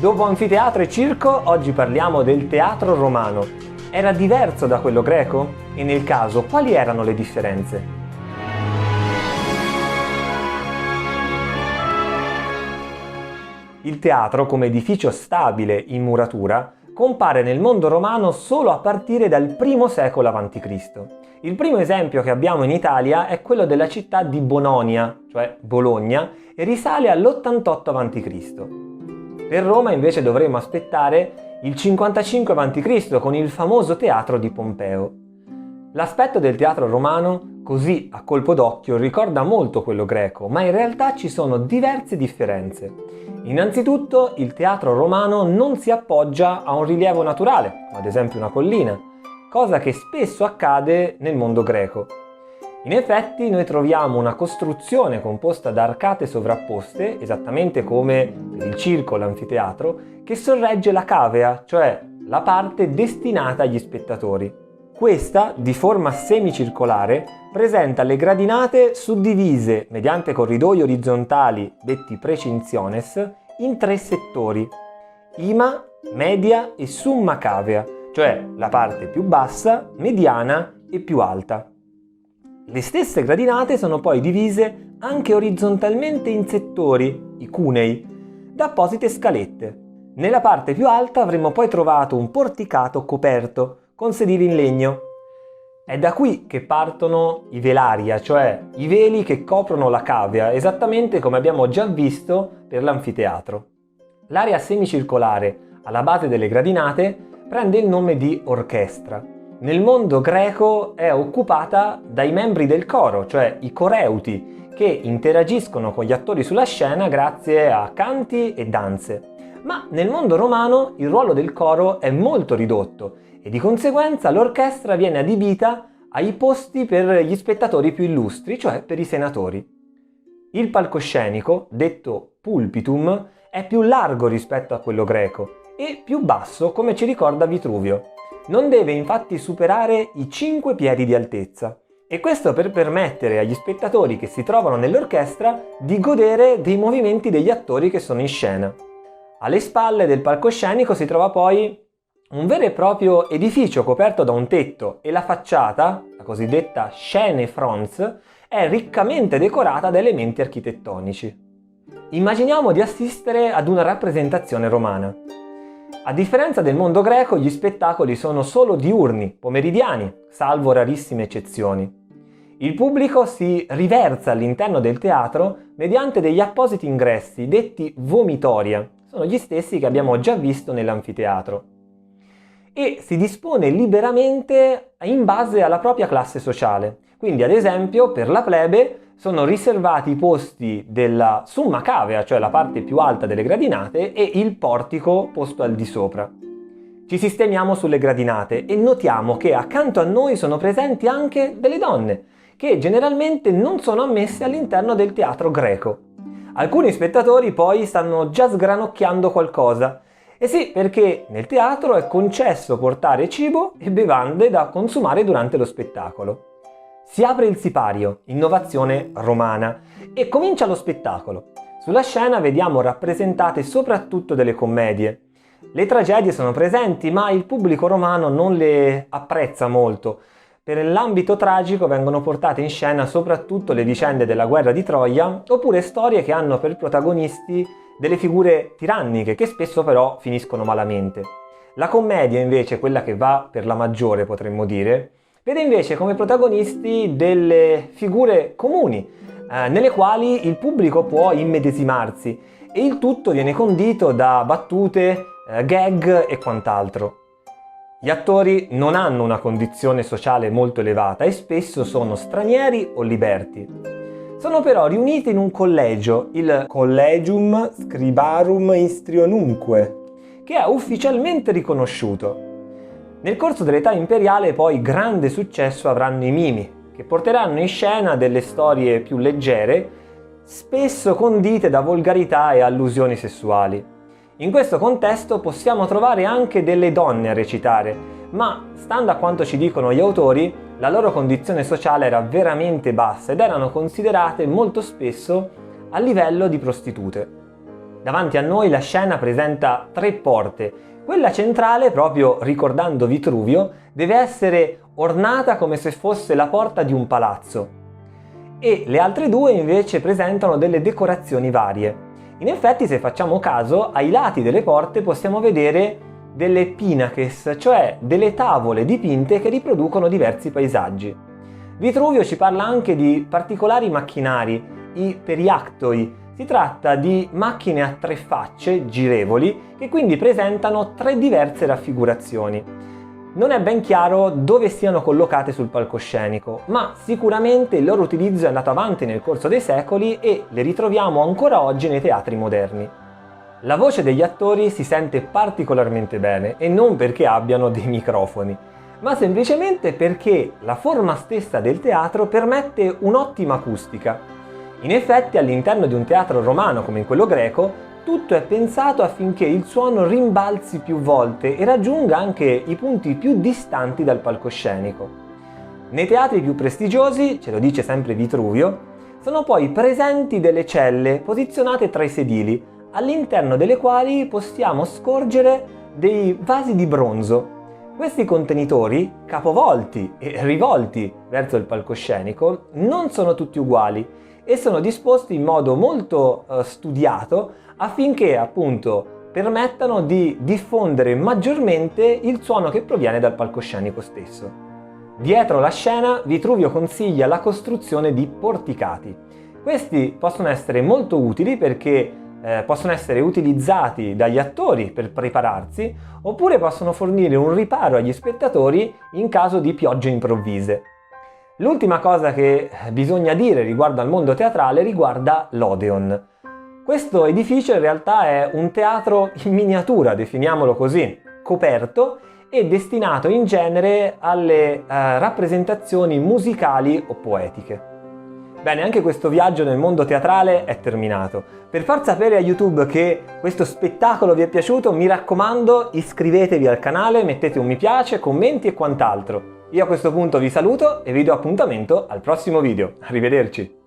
Dopo anfiteatro e circo, oggi parliamo del teatro romano. Era diverso da quello greco? E nel caso, quali erano le differenze? Il teatro, come edificio stabile in muratura, compare nel mondo romano solo a partire dal I secolo a.C. Il primo esempio che abbiamo in Italia è quello della città di Bononia, cioè Bologna, e risale all'88 a.C. Per Roma invece dovremo aspettare il 55 a.C. con il famoso teatro di Pompeo. L'aspetto del teatro romano, così a colpo d'occhio, ricorda molto quello greco, ma in realtà ci sono diverse differenze. Innanzitutto, il teatro romano non si appoggia a un rilievo naturale, ad esempio una collina, cosa che spesso accade nel mondo greco. In effetti noi troviamo una costruzione composta da arcate sovrapposte, esattamente come per il circo o l'anfiteatro, che sorregge la cavea, cioè la parte destinata agli spettatori. Questa, di forma semicircolare, presenta le gradinate suddivise mediante corridoi orizzontali, detti precinciones, in 3 settori: ima, media e summa cavea, cioè la parte più bassa, mediana e più alta. Le stesse gradinate sono poi divise anche orizzontalmente in settori, i cunei, da apposite scalette. Nella parte più alta avremo poi trovato un porticato coperto, con sedili in legno. È da qui che partono i velaria, cioè i veli che coprono la cavea, esattamente come abbiamo già visto per l'anfiteatro. L'area semicircolare, alla base delle gradinate, prende il nome di orchestra. Nel mondo greco è occupata dai membri del coro, cioè i coreuti, che interagiscono con gli attori sulla scena grazie a canti e danze. Ma nel mondo romano il ruolo del coro è molto ridotto e di conseguenza l'orchestra viene adibita ai posti per gli spettatori più illustri, cioè per i senatori. Il palcoscenico, detto pulpitum, è più largo rispetto a quello greco e più basso, come ci ricorda Vitruvio. Non deve infatti superare i 5 piedi di altezza, e questo per permettere agli spettatori che si trovano nell'orchestra di godere dei movimenti degli attori che sono in scena. Alle spalle del palcoscenico si trova poi un vero e proprio edificio coperto da un tetto, e la facciata, la cosiddetta scene fronts, è riccamente decorata da elementi architettonici. Immaginiamo di assistere ad una rappresentazione romana. A differenza del mondo greco, gli spettacoli sono solo diurni, pomeridiani, salvo rarissime eccezioni. Il pubblico si riversa all'interno del teatro mediante degli appositi ingressi, detti vomitoria, sono gli stessi che abbiamo già visto nell'anfiteatro, e si dispone liberamente in base alla propria classe sociale. Quindi, ad esempio, per la plebe sono riservati i posti della summa cavea, cioè la parte più alta delle gradinate, e il portico posto al di sopra. Ci sistemiamo sulle gradinate e notiamo che accanto a noi sono presenti anche delle donne, che generalmente non sono ammesse all'interno del teatro greco. Alcuni spettatori poi stanno già sgranocchiando qualcosa. E sì, perché nel teatro è concesso portare cibo e bevande da consumare durante lo spettacolo. Si apre il sipario, innovazione romana, e comincia lo spettacolo. Sulla scena vediamo rappresentate soprattutto delle commedie. Le tragedie sono presenti, ma il pubblico romano non le apprezza molto. Per l'ambito tragico vengono portate in scena soprattutto le vicende della guerra di Troia, oppure storie che hanno per protagonisti delle figure tiranniche, che spesso però finiscono malamente. La commedia invece, quella che va per la maggiore potremmo dire, vede invece come protagonisti delle figure comuni, nelle quali il pubblico può immedesimarsi, e il tutto viene condito da battute, gag e quant'altro. Gli attori non hanno una condizione sociale molto elevata e spesso sono stranieri o liberti. Sono però riuniti in un collegio, il Collegium Scribarum Histrionumque, che è ufficialmente riconosciuto. Nel corso dell'età imperiale poi grande successo avranno i mimi, che porteranno in scena delle storie più leggere, spesso condite da volgarità e allusioni sessuali. In questo contesto possiamo trovare anche delle donne a recitare, ma, stando a quanto ci dicono gli autori, la loro condizione sociale era veramente bassa ed erano considerate molto spesso a livello di prostitute. Davanti a noi la scena presenta 3 porte. Quella centrale, proprio ricordando Vitruvio, deve essere ornata come se fosse la porta di un palazzo. E le altre 2 invece presentano delle decorazioni varie. In effetti, se facciamo caso, ai lati delle porte possiamo vedere delle pinaches, cioè delle tavole dipinte che riproducono diversi paesaggi. Vitruvio ci parla anche di particolari macchinari, i periactoi. Si tratta di macchine a 3 facce, girevoli, che quindi presentano 3 diverse raffigurazioni. Non è ben chiaro dove siano collocate sul palcoscenico, ma sicuramente il loro utilizzo è andato avanti nel corso dei secoli e le ritroviamo ancora oggi nei teatri moderni. La voce degli attori si sente particolarmente bene e non perché abbiano dei microfoni, ma semplicemente perché la forma stessa del teatro permette un'ottima acustica. In effetti, all'interno di un teatro romano come in quello greco, tutto è pensato affinché il suono rimbalzi più volte e raggiunga anche i punti più distanti dal palcoscenico. Nei teatri più prestigiosi, ce lo dice sempre Vitruvio, sono poi presenti delle celle posizionate tra i sedili, all'interno delle quali possiamo scorgere dei vasi di bronzo. Questi contenitori, capovolti e rivolti verso il palcoscenico, non sono tutti uguali e sono disposti in modo molto studiato affinché appunto permettano di diffondere maggiormente il suono che proviene dal palcoscenico stesso. Dietro la scena Vitruvio consiglia la costruzione di porticati. Questi possono essere molto utili perché possono essere utilizzati dagli attori per prepararsi oppure possono fornire un riparo agli spettatori in caso di piogge improvvise. L'ultima cosa che bisogna dire riguardo al mondo teatrale riguarda l'Odeon. Questo edificio in realtà è un teatro in miniatura, definiamolo così, coperto e destinato in genere alle rappresentazioni musicali o poetiche. Bene, anche questo viaggio nel mondo teatrale è terminato. Per far sapere a YouTube che questo spettacolo vi è piaciuto, mi raccomando, iscrivetevi al canale, mettete un mi piace, commenti e quant'altro. Io a questo punto vi saluto e vi do appuntamento al prossimo video. Arrivederci!